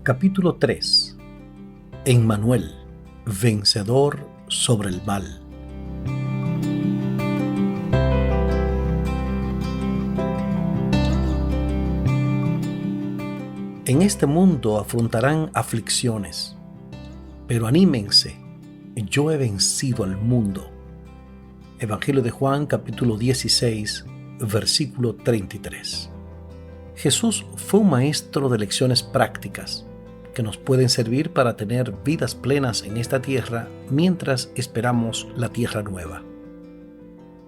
Capítulo 3. Emmanuel, vencedor sobre el mal. En este mundo afrontarán aflicciones, pero anímense, yo he vencido al mundo. Evangelio de Juan, capítulo 16, versículo 33. Jesús fue un maestro de lecciones prácticas que nos pueden servir para tener vidas plenas en esta tierra mientras esperamos la tierra nueva.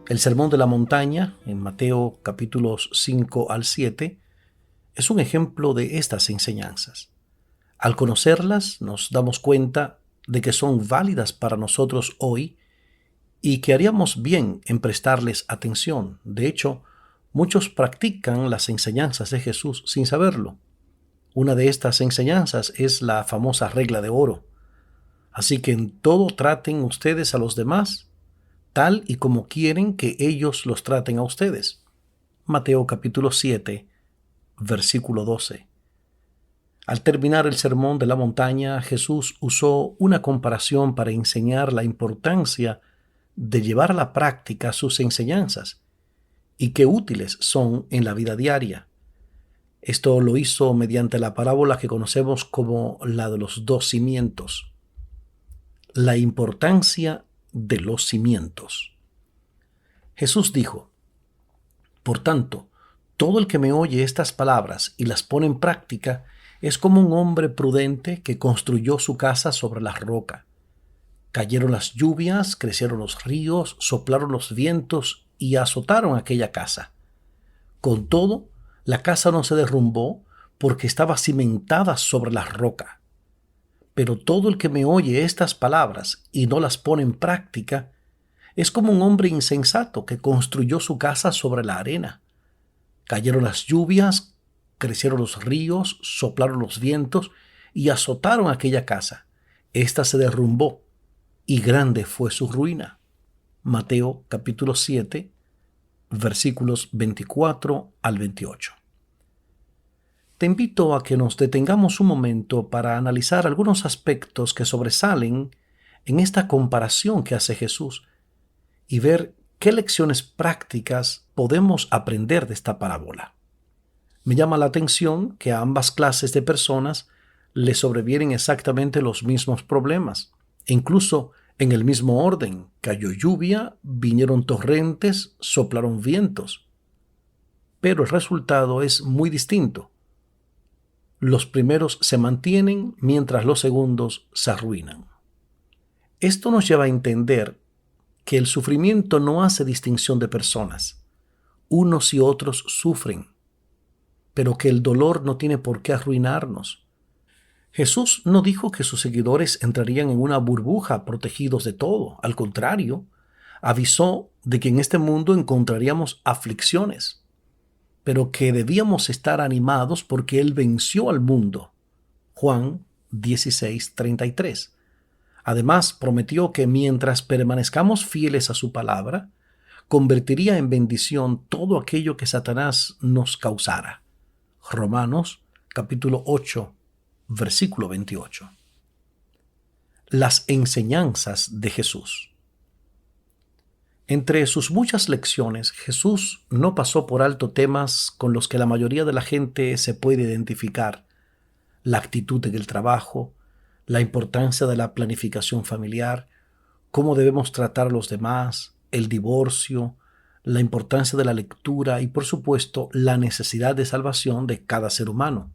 El Sermón de la Montaña, en Mateo capítulos 5 al 7, es un ejemplo de estas enseñanzas. Al conocerlas, nos damos cuenta de que son válidas para nosotros hoy y que haríamos bien en prestarles atención. De hecho, muchos practican las enseñanzas de Jesús sin saberlo. Una de estas enseñanzas es la famosa regla de oro. Así que en todo traten ustedes a los demás tal y como quieren que ellos los traten a ustedes. Mateo capítulo 7, versículo 12. Al terminar el Sermón de la Montaña, Jesús usó una comparación para enseñar la importancia de llevar a la práctica sus enseñanzas y qué útiles son en la vida diaria. Esto lo hizo mediante la parábola que conocemos como la de los dos cimientos. La importancia de los cimientos. Jesús dijo: Por tanto, todo el que me oye estas palabras y las pone en práctica es como un hombre prudente que construyó su casa sobre la roca. Cayeron las lluvias, crecieron los ríos, soplaron los vientos y azotaron aquella casa. Con todo, la casa no se derrumbó porque estaba cimentada sobre la roca. Pero todo el que me oye estas palabras y no las pone en práctica es como un hombre insensato que construyó su casa sobre la arena. Cayeron las lluvias, crecieron los ríos, soplaron los vientos y azotaron aquella casa. Esta se derrumbó y grande fue su ruina. Mateo capítulo 7, versículos 24 al 28. Te invito a que nos detengamos un momento para analizar algunos aspectos que sobresalen en esta comparación que hace Jesús y ver qué lecciones prácticas podemos aprender de esta parábola. Me llama la atención que a ambas clases de personas les sobrevienen exactamente los mismos problemas, e incluso en el mismo orden. Cayó lluvia, vinieron torrentes, soplaron vientos. Pero el resultado es muy distinto. Los primeros se mantienen mientras los segundos se arruinan. Esto nos lleva a entender que el sufrimiento no hace distinción de personas. Unos y otros sufren, pero que el dolor no tiene por qué arruinarnos. Jesús no dijo que sus seguidores entrarían en una burbuja protegidos de todo. Al contrario, avisó de que en este mundo encontraríamos aflicciones, pero que debíamos estar animados porque Él venció al mundo. Juan 16:33. Además, prometió que mientras permanezcamos fieles a su palabra, convertiría en bendición todo aquello que Satanás nos causara. Romanos capítulo 8, versículo 28. Las enseñanzas de Jesús. Entre sus muchas lecciones, Jesús no pasó por alto temas con los que la mayoría de la gente se puede identificar: la actitud en el trabajo, la importancia de la planificación familiar, cómo debemos tratar a los demás, el divorcio, la importancia de la lectura y, por supuesto, la necesidad de salvación de cada ser humano.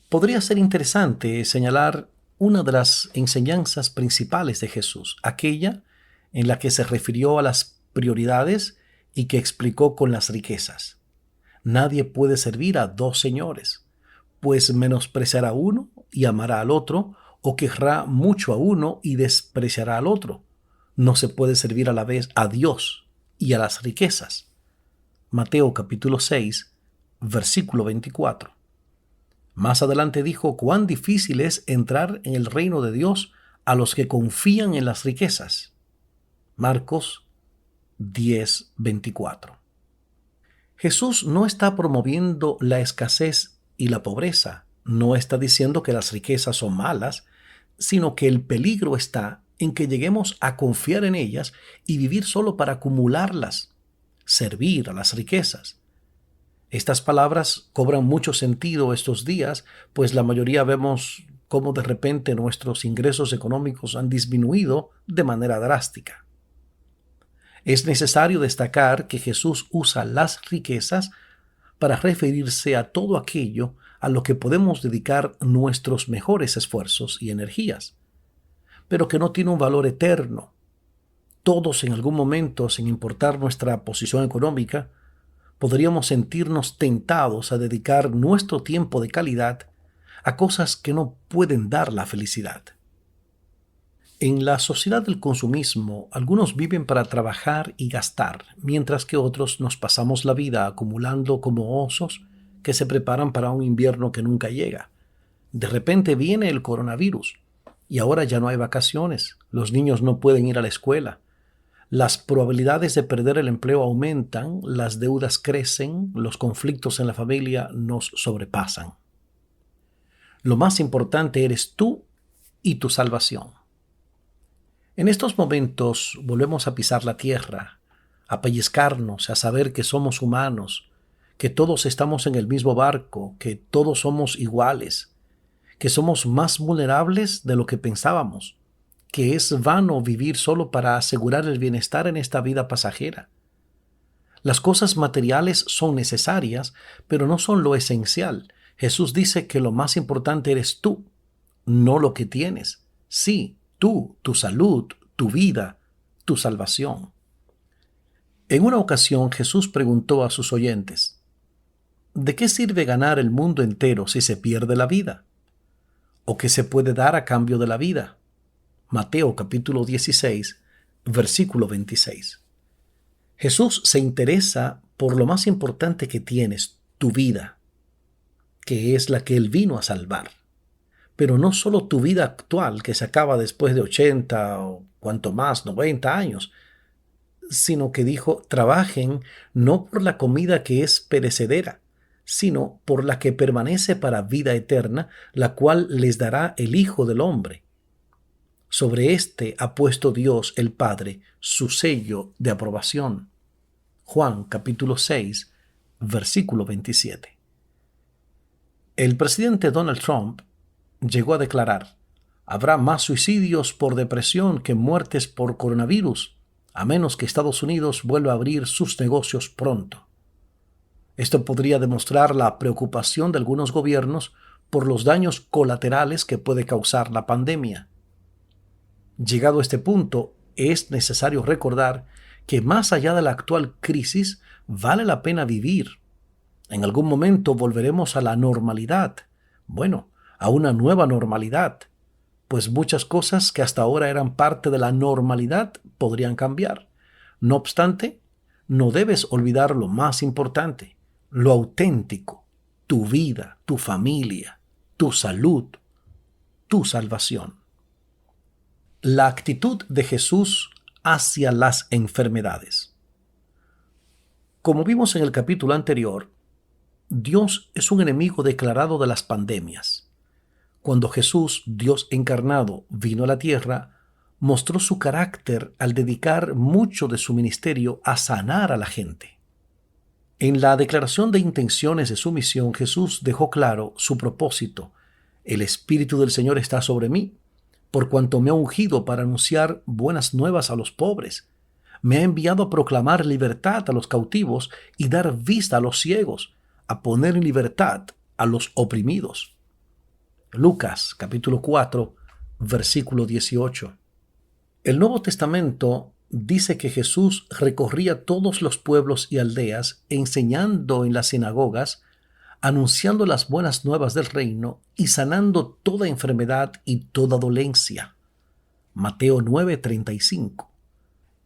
Podría ser interesante señalar una de las enseñanzas principales de Jesús, aquella en la que se refirió a las prioridades y que explicó con las riquezas. Nadie puede servir a dos señores, pues menospreciará a uno y amará al otro, o querrá mucho a uno y despreciará al otro. No se puede servir a la vez a Dios y a las riquezas. Mateo capítulo 6, versículo 24. Más adelante dijo cuán difícil es entrar en el reino de Dios a los que confían en las riquezas. Marcos 10:24. Jesús no está promoviendo la escasez y la pobreza, no está diciendo que las riquezas son malas, sino que el peligro está en que lleguemos a confiar en ellas y vivir solo para acumularlas, servir a las riquezas. Estas palabras cobran mucho sentido estos días, pues la mayoría vemos cómo de repente nuestros ingresos económicos han disminuido de manera drástica. Es necesario destacar que Jesús usa las riquezas para referirse a todo aquello a lo que podemos dedicar nuestros mejores esfuerzos y energías, pero que no tiene un valor eterno. Todos en algún momento, sin importar nuestra posición económica, podríamos sentirnos tentados a dedicar nuestro tiempo de calidad a cosas que no pueden dar la felicidad. En la sociedad del consumismo, algunos viven para trabajar y gastar, mientras que otros nos pasamos la vida acumulando como osos que se preparan para un invierno que nunca llega. De repente viene el coronavirus y ahora ya no hay vacaciones, los niños no pueden ir a la escuela. Las probabilidades de perder el empleo aumentan, las deudas crecen, los conflictos en la familia nos sobrepasan. Lo más importante eres tú y tu salvación. En estos momentos volvemos a pisar la tierra, a pellizcarnos, a saber que somos humanos, que todos estamos en el mismo barco, que todos somos iguales, que somos más vulnerables de lo que pensábamos, que es vano vivir solo para asegurar el bienestar en esta vida pasajera. Las cosas materiales son necesarias, pero no son lo esencial. Jesús dice que lo más importante eres tú, no lo que tienes. Sí, tú, tu salud, tu vida, tu salvación. En una ocasión Jesús preguntó a sus oyentes, ¿de qué sirve ganar el mundo entero si se pierde la vida? ¿O qué se puede dar a cambio de la vida? Mateo capítulo 16, versículo 26. Jesús se interesa por lo más importante que tienes, tu vida, que es la que Él vino a salvar. Pero no solo tu vida actual, que se acaba después de 80 o cuanto más, 90 años, sino que dijo, trabajen no por la comida que es perecedera, sino por la que permanece para vida eterna, la cual les dará el Hijo del Hombre. Sobre éste ha puesto Dios el Padre su sello de aprobación. Juan capítulo 6, versículo 27. El presidente Donald Trump llegó a declarar, habrá más suicidios por depresión que muertes por coronavirus, a menos que Estados Unidos vuelva a abrir sus negocios pronto. Esto podría demostrar la preocupación de algunos gobiernos por los daños colaterales que puede causar la pandemia. Llegado a este punto, es necesario recordar que más allá de la actual crisis, vale la pena vivir. En algún momento volveremos a la normalidad. Bueno, a una nueva normalidad, pues muchas cosas que hasta ahora eran parte de la normalidad podrían cambiar. No obstante, no debes olvidar lo más importante, lo auténtico, tu vida, tu familia, tu salud, tu salvación. La actitud de Jesús hacia las enfermedades. Como vimos en el capítulo anterior, Dios es un enemigo declarado de las pandemias. Cuando Jesús, Dios encarnado, vino a la tierra, mostró su carácter al dedicar mucho de su ministerio a sanar a la gente. En la declaración de intenciones de su misión, Jesús dejó claro su propósito. El Espíritu del Señor está sobre mí, por cuanto me ha ungido para anunciar buenas nuevas a los pobres. Me ha enviado a proclamar libertad a los cautivos y dar vista a los ciegos, a poner en libertad a los oprimidos. Lucas capítulo 4, versículo 18. El Nuevo Testamento dice que Jesús recorría todos los pueblos y aldeas, enseñando en las sinagogas, anunciando las buenas nuevas del reino y sanando toda enfermedad y toda dolencia. Mateo 9:35.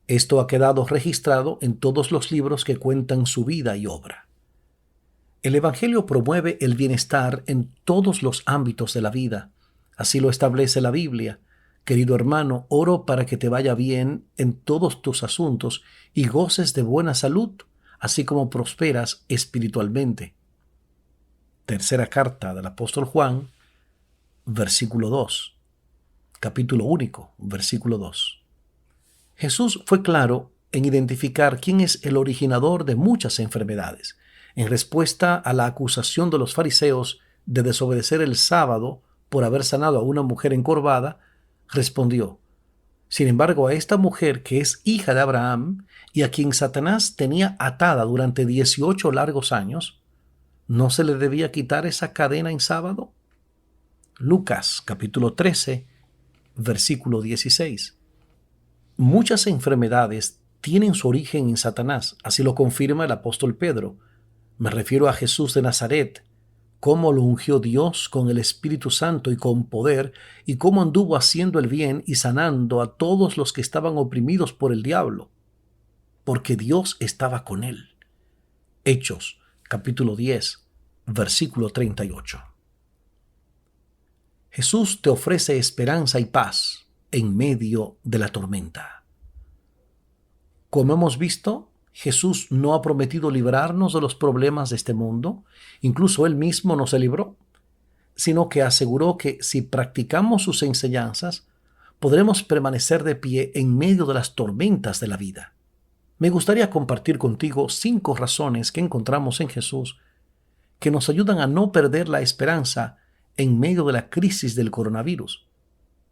Esto ha quedado registrado en todos los libros que cuentan su vida y obra. El Evangelio promueve el bienestar en todos los ámbitos de la vida. Así lo establece la Biblia. Querido hermano, oro para que te vaya bien en todos tus asuntos y goces de buena salud, así como prosperas espiritualmente. Tercera carta del apóstol Juan, versículo 2. Capítulo único, versículo 2. Jesús fue claro en identificar quién es el originador de muchas enfermedades. En respuesta a la acusación de los fariseos de desobedecer el sábado por haber sanado a una mujer encorvada, respondió: sin embargo, a esta mujer, que es hija de Abraham y a quien Satanás tenía atada durante 18 largos años, ¿no se le debía quitar esa cadena en sábado? Lucas capítulo 13, versículo 16. Muchas enfermedades tienen su origen en Satanás, así lo confirma el apóstol Pedro. Me refiero a Jesús de Nazaret, cómo lo ungió Dios con el Espíritu Santo y con poder, y cómo anduvo haciendo el bien y sanando a todos los que estaban oprimidos por el diablo, porque Dios estaba con él. Hechos, capítulo 10, versículo 38. Jesús te ofrece esperanza y paz en medio de la tormenta. Como hemos visto, Jesús no ha prometido librarnos de los problemas de este mundo, incluso Él mismo no se libró, sino que aseguró que si practicamos sus enseñanzas, podremos permanecer de pie en medio de las tormentas de la vida. Me gustaría compartir contigo 5 razones que encontramos en Jesús que nos ayudan a no perder la esperanza en medio de la crisis del coronavirus,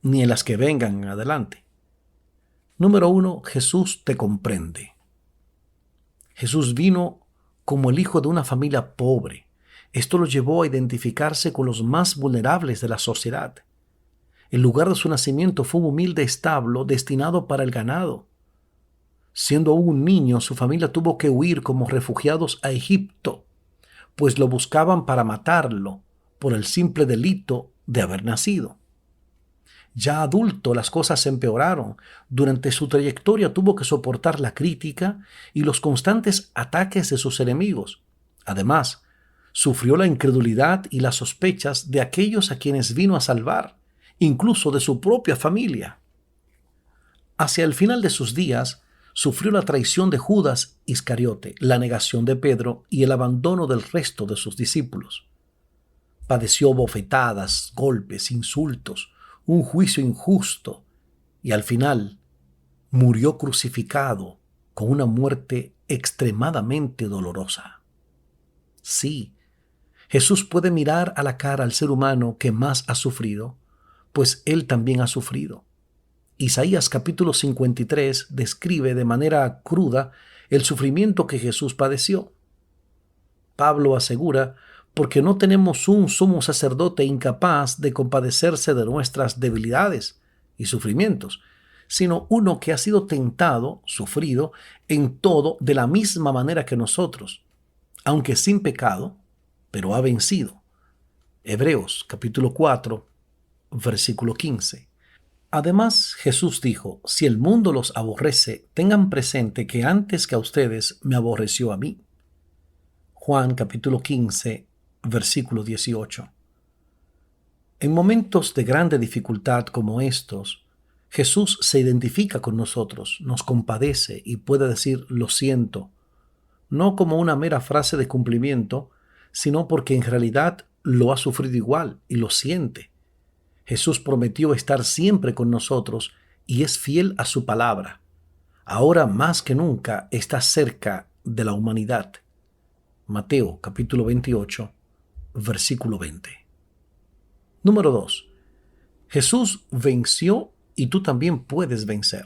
ni en las que vengan adelante. Número 1, Jesús te comprende. Jesús vino como el hijo de una familia pobre. Esto lo llevó a identificarse con los más vulnerables de la sociedad. El lugar de su nacimiento fue un humilde establo destinado para el ganado. Siendo aún un niño, su familia tuvo que huir como refugiados a Egipto, pues lo buscaban para matarlo por el simple delito de haber nacido. Ya adulto, las cosas se empeoraron. Durante su trayectoria tuvo que soportar la crítica y los constantes ataques de sus enemigos. Además, sufrió la incredulidad y las sospechas de aquellos a quienes vino a salvar, incluso de su propia familia. Hacia el final de sus días, sufrió la traición de Judas Iscariote, la negación de Pedro y el abandono del resto de sus discípulos. Padeció bofetadas, golpes, insultos, un juicio injusto y al final murió crucificado con una muerte extremadamente dolorosa. Sí, Jesús puede mirar a la cara al ser humano que más ha sufrido, pues Él también ha sufrido. Isaías capítulo 53 describe de manera cruda el sufrimiento que Jesús padeció. Pablo asegura: porque no tenemos un sumo sacerdote incapaz de compadecerse de nuestras debilidades y sufrimientos, sino uno que ha sido tentado, sufrido, en todo de la misma manera que nosotros, aunque sin pecado, pero ha vencido. Hebreos capítulo 4, versículo 15. Además, Jesús dijo: si el mundo los aborrece, tengan presente que antes que a ustedes me aborreció a mí. Juan capítulo 15, versículo 18. En momentos de grande dificultad como estos, Jesús se identifica con nosotros, nos compadece y puede decir lo siento, no como una mera frase de cumplimiento, sino porque en realidad lo ha sufrido igual y lo siente. Jesús prometió estar siempre con nosotros y es fiel a su palabra. Ahora más que nunca está cerca de la humanidad. Mateo capítulo 28, versículo 20. Número 2. Jesús venció y tú también puedes vencer.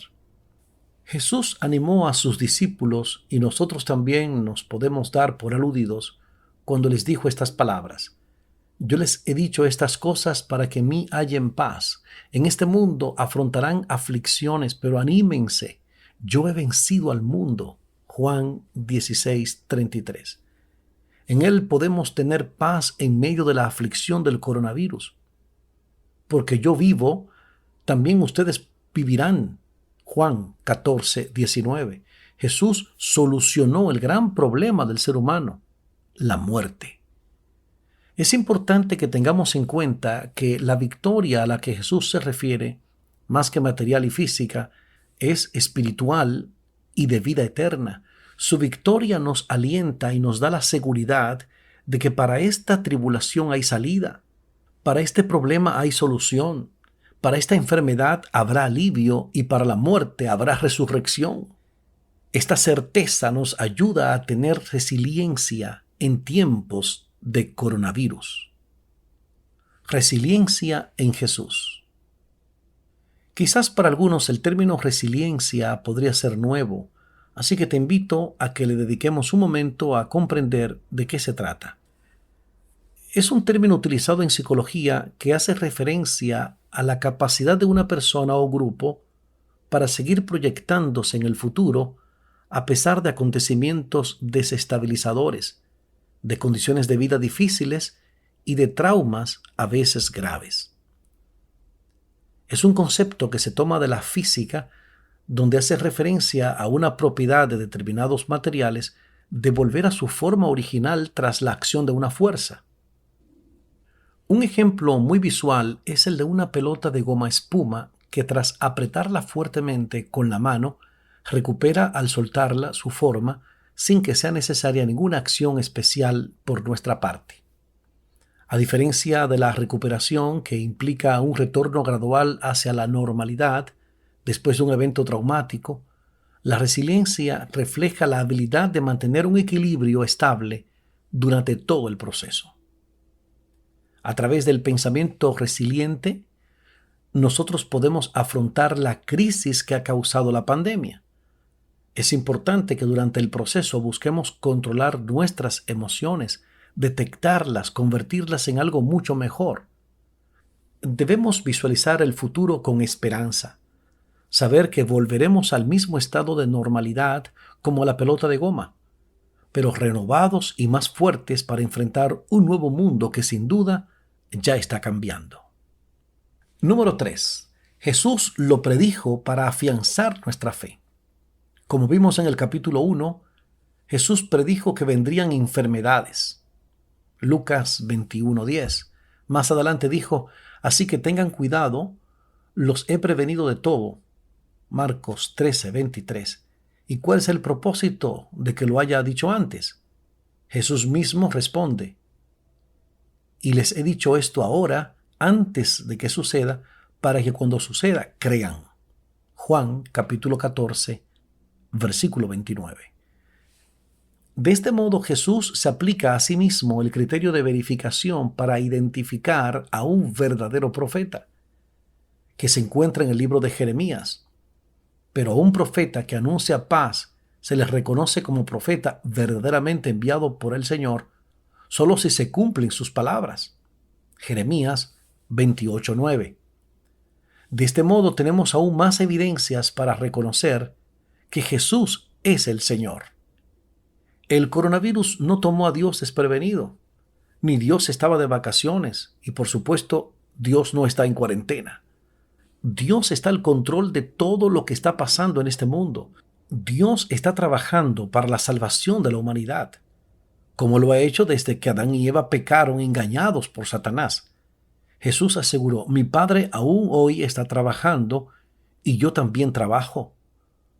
Jesús animó a sus discípulos y nosotros también nos podemos dar por aludidos cuando les dijo estas palabras: yo les he dicho estas cosas para que en mí hallen paz. En este mundo afrontarán aflicciones, pero anímense. Yo he vencido al mundo. Juan 16:33. En Él podemos tener paz en medio de la aflicción del coronavirus. Porque yo vivo, también ustedes vivirán. Juan 14:19. Jesús solucionó el gran problema del ser humano, la muerte. Es importante que tengamos en cuenta que la victoria a la que Jesús se refiere, más que material y física, es espiritual y de vida eterna. Su victoria nos alienta y nos da la seguridad de que para esta tribulación hay salida, para este problema hay solución, para esta enfermedad habrá alivio y para la muerte habrá resurrección. Esta certeza nos ayuda a tener resiliencia en tiempos de coronavirus. Resiliencia en Jesús. Quizás para algunos el término resiliencia podría ser nuevo, así que te invito a que le dediquemos un momento a comprender de qué se trata. Es un término utilizado en psicología que hace referencia a la capacidad de una persona o grupo para seguir proyectándose en el futuro a pesar de acontecimientos desestabilizadores, de condiciones de vida difíciles y de traumas a veces graves. Es un concepto que se toma de la física, donde hace referencia a una propiedad de determinados materiales de volver a su forma original tras la acción de una fuerza. Un ejemplo muy visual es el de una pelota de goma espuma que tras apretarla fuertemente con la mano, recupera al soltarla su forma sin que sea necesaria ninguna acción especial por nuestra parte. A diferencia de la recuperación, que implica un retorno gradual hacia la normalidad después de un evento traumático, la resiliencia refleja la habilidad de mantener un equilibrio estable durante todo el proceso. A través del pensamiento resiliente, nosotros podemos afrontar la crisis que ha causado la pandemia. Es importante que durante el proceso busquemos controlar nuestras emociones, detectarlas, convertirlas en algo mucho mejor. Debemos visualizar el futuro con esperanza, saber que volveremos al mismo estado de normalidad como la pelota de goma, pero renovados y más fuertes para enfrentar un nuevo mundo que sin duda ya está cambiando. Número 3. Jesús lo predijo para afianzar nuestra fe. Como vimos en el capítulo 1, Jesús predijo que vendrían enfermedades. Lucas 21:10. Más adelante dijo, así que tengan cuidado, los he prevenido de todo. Marcos 13:23. ¿Y cuál es el propósito de que lo haya dicho antes? Jesús mismo responde, y les he dicho esto ahora, antes de que suceda, para que cuando suceda crean. Juan capítulo 14, versículo 29. De este modo Jesús se aplica a sí mismo el criterio de verificación para identificar a un verdadero profeta, que se encuentra en el libro de Jeremías. Pero a un profeta que anuncia paz se le reconoce como profeta verdaderamente enviado por el Señor, solo si se cumplen sus palabras. Jeremías 28:9. De este modo tenemos aún más evidencias para reconocer que Jesús es el Señor. El coronavirus no tomó a Dios desprevenido, ni Dios estaba de vacaciones, y por supuesto, Dios no está en cuarentena. Dios está al control de todo lo que está pasando en este mundo. Dios está trabajando para la salvación de la humanidad, como lo ha hecho desde que Adán y Eva pecaron engañados por Satanás. Jesús aseguró, mi Padre aún hoy está trabajando y yo también trabajo.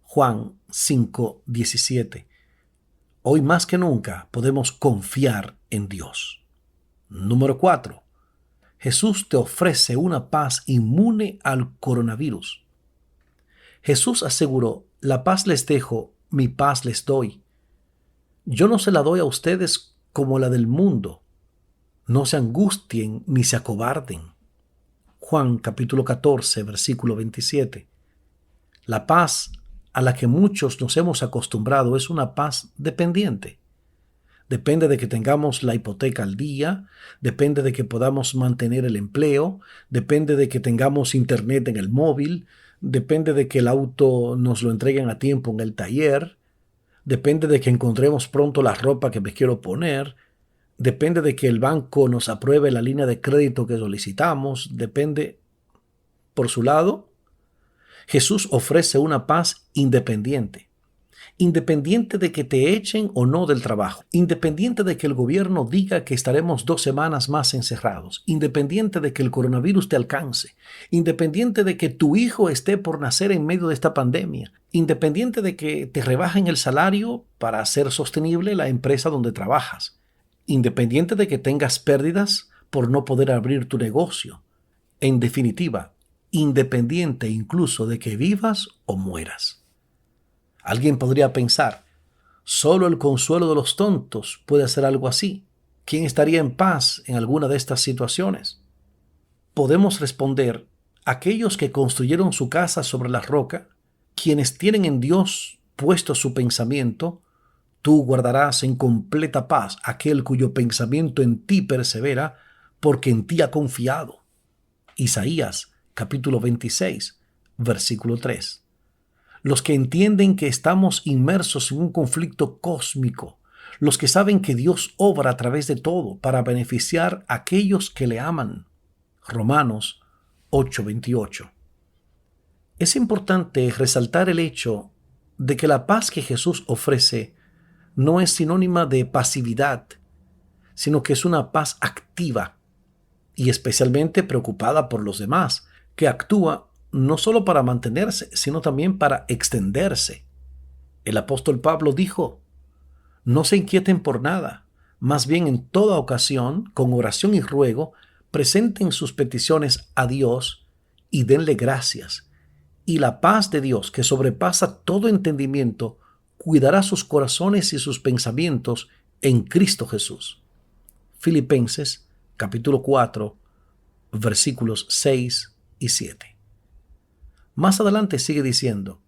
Juan 5:17. Hoy más que nunca podemos confiar en Dios. Número 4. Jesús te ofrece una paz inmune al coronavirus. Jesús aseguró, la paz les dejo, mi paz les doy. Yo no se la doy a ustedes como la del mundo. No se angustien ni se acobarden. Juan capítulo 14, versículo 27. La paz a la que muchos nos hemos acostumbrado es una paz dependiente. Depende de que tengamos la hipoteca al día, depende de que podamos mantener el empleo, depende de que tengamos internet en el móvil, depende de que el auto nos lo entreguen a tiempo en el taller, depende de que encontremos pronto la ropa que me quiero poner, depende de que el banco nos apruebe la línea de crédito que solicitamos, depende. Por su lado, Jesús ofrece una paz independiente. Independiente de que te echen o no del trabajo, independiente de que el gobierno diga que estaremos 2 semanas más encerrados, independiente de que el coronavirus te alcance, independiente de que tu hijo esté por nacer en medio de esta pandemia, independiente de que te rebajen el salario para hacer sostenible la empresa donde trabajas. independiente de que tengas pérdidas por no poder abrir tu negocio. En definitiva, independiente incluso de que vivas o mueras. Alguien podría pensar, solo el consuelo de los tontos puede hacer algo así. ¿Quién estaría en paz en alguna de estas situaciones? Podemos responder, aquellos que construyeron su casa sobre la roca, quienes tienen en Dios puesto su pensamiento, tú guardarás en completa paz aquel cuyo pensamiento en ti persevera, porque en ti ha confiado. Isaías, capítulo 26, versículo 3. Los que entienden que estamos inmersos en un conflicto cósmico, los que saben que Dios obra a través de todo para beneficiar a aquellos que le aman. Romanos 8:28. Es importante resaltar el hecho de que la paz que Jesús ofrece no es sinónima de pasividad, sino que es una paz activa y especialmente preocupada por los demás, que actúa no solo para mantenerse, sino también para extenderse. El apóstol Pablo dijo, no se inquieten por nada, más bien en toda ocasión, con oración y ruego, presenten sus peticiones a Dios y denle gracias. Y la paz de Dios, que sobrepasa todo entendimiento, cuidará sus corazones y sus pensamientos en Cristo Jesús. Filipenses, capítulo 4, versículos 6 y 7. Más adelante sigue diciendo,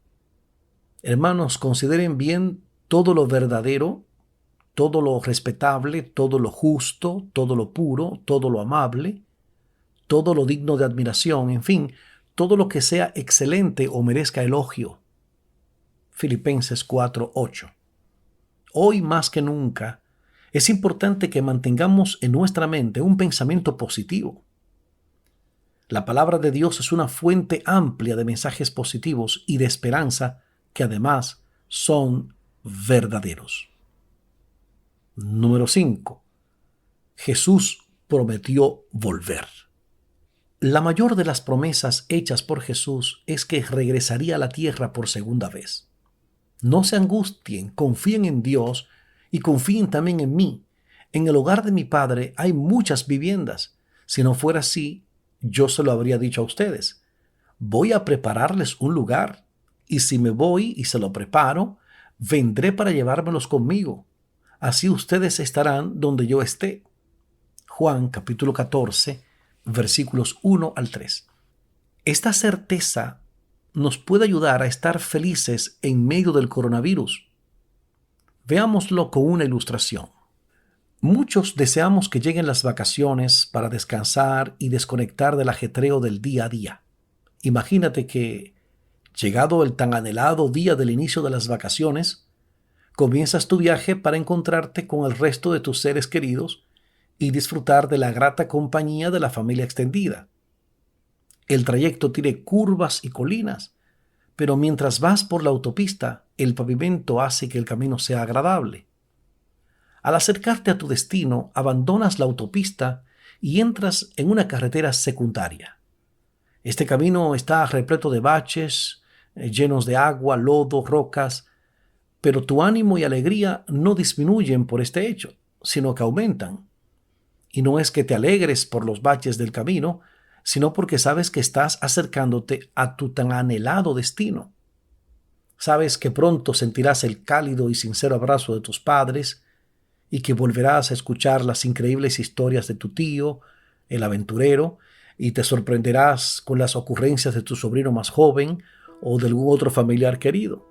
hermanos, consideren bien todo lo verdadero, todo lo respetable, todo lo justo, todo lo puro, todo lo amable, todo lo digno de admiración, en fin, todo lo que sea excelente o merezca elogio. Filipenses 4:8. Hoy más que nunca, es importante que mantengamos en nuestra mente un pensamiento positivo. La palabra de Dios es una fuente amplia de mensajes positivos y de esperanza que además son verdaderos. Número 5. Jesús prometió volver. La mayor de las promesas hechas por Jesús es que regresaría a la tierra por segunda vez. No se angustien, confíen en Dios y confíen también en mí. En el hogar de mi Padre hay muchas viviendas. Si no fuera así, yo se lo habría dicho a ustedes. Voy a prepararles un lugar, y si me voy y se lo preparo, vendré para llevármelos conmigo. Así ustedes estarán donde yo esté. Juan capítulo 14, versículos 1 al 3. Esta certeza nos puede ayudar a estar felices en medio del coronavirus. Veámoslo con una ilustración. Muchos deseamos que lleguen las vacaciones para descansar y desconectar del ajetreo del día a día. Imagínate que, llegado el tan anhelado día del inicio de las vacaciones, comienzas tu viaje para encontrarte con el resto de tus seres queridos y disfrutar de la grata compañía de la familia extendida. El trayecto tiene curvas y colinas, pero mientras vas por la autopista, el pavimento hace que el camino sea agradable. Al acercarte a tu destino, abandonas la autopista y entras en una carretera secundaria. Este camino está repleto de baches, llenos de agua, lodo, rocas, pero tu ánimo y alegría no disminuyen por este hecho, sino que aumentan. Y no es que te alegres por los baches del camino, sino porque sabes que estás acercándote a tu tan anhelado destino. Sabes que pronto sentirás el cálido y sincero abrazo de tus padres y que volverás a escuchar las increíbles historias de tu tío, el aventurero, y te sorprenderás con las ocurrencias de tu sobrino más joven o de algún otro familiar querido.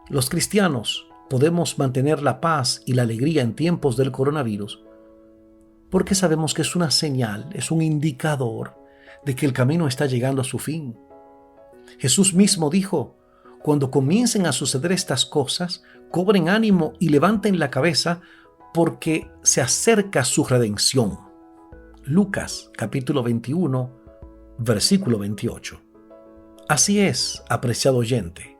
Los cristianos podemos mantener la paz y la alegría en tiempos del coronavirus porque sabemos que es una señal, es un indicador de que el camino está llegando a su fin. Jesús mismo dijo, cuando comiencen a suceder estas cosas, cobren ánimo y levanten la cabeza porque se acerca su redención. Lucas capítulo 21, versículo 28. Así es, apreciado oyente.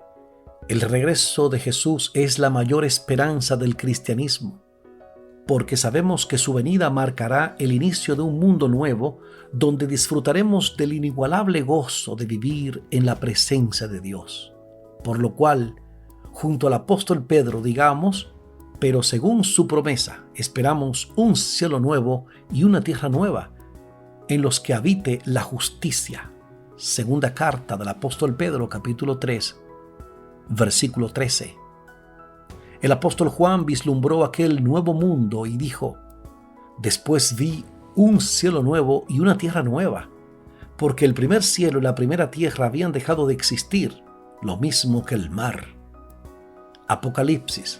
El regreso de Jesús es la mayor esperanza del cristianismo, porque sabemos que su venida marcará el inicio de un mundo nuevo donde disfrutaremos del inigualable gozo de vivir en la presencia de Dios. Por lo cual, junto al apóstol Pedro, digamos, pero según su promesa, esperamos un cielo nuevo y una tierra nueva, en los que habite la justicia. Segunda carta del apóstol Pedro, capítulo 3, versículo 13. El apóstol Juan vislumbró aquel nuevo mundo y dijo: después vi un cielo nuevo y una tierra nueva, porque el primer cielo y la primera tierra habían dejado de existir, lo mismo que el mar. Apocalipsis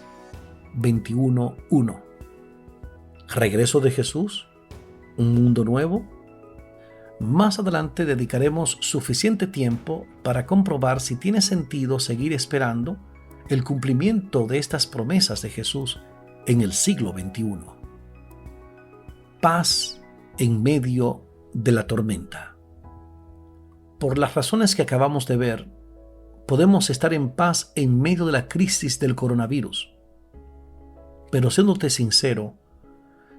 21:1. ¿Regreso de Jesús? ¿Un mundo nuevo? Más adelante dedicaremos suficiente tiempo para comprobar si tiene sentido seguir esperando el cumplimiento de estas promesas de Jesús en el siglo XXI. Paz en medio de la tormenta. Por las razones que acabamos de ver, podemos estar en paz en medio de la crisis del coronavirus. Pero siéndote sincero,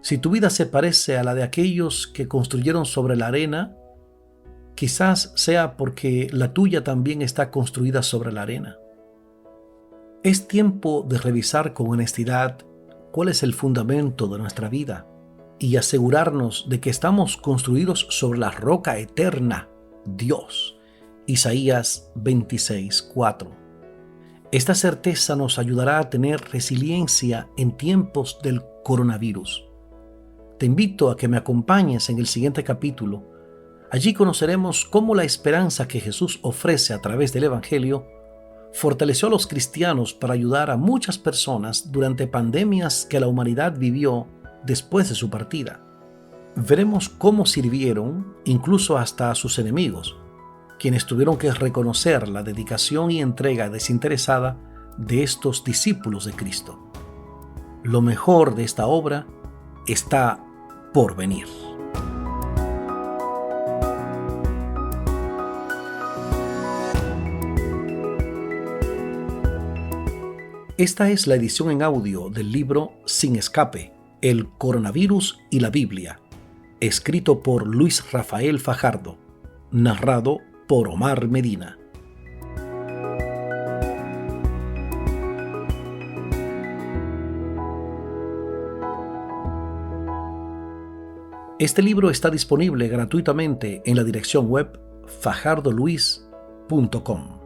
si tu vida se parece a la de aquellos que construyeron sobre la arena, quizás sea porque la tuya también está construida sobre la arena. Es tiempo de revisar con honestidad cuál es el fundamento de nuestra vida y asegurarnos de que estamos construidos sobre la roca eterna, Dios. Isaías 26:4. Esta certeza nos ayudará a tener resiliencia en tiempos del coronavirus. Te invito a que me acompañes en el siguiente capítulo. Allí conoceremos cómo la esperanza que Jesús ofrece a través del Evangelio fortaleció a los cristianos para ayudar a muchas personas durante pandemias que la humanidad vivió después de su partida. Veremos cómo sirvieron incluso hasta a sus enemigos, quienes tuvieron que reconocer la dedicación y entrega desinteresada de estos discípulos de Cristo. Lo mejor de esta obra está por venir. Esta es la edición en audio del libro Sin Escape, El Coronavirus y la Biblia, escrito por Luis Rafael Fajardo, narrado por Omar Medina. Este libro está disponible gratuitamente en la dirección web fajardoluis.com.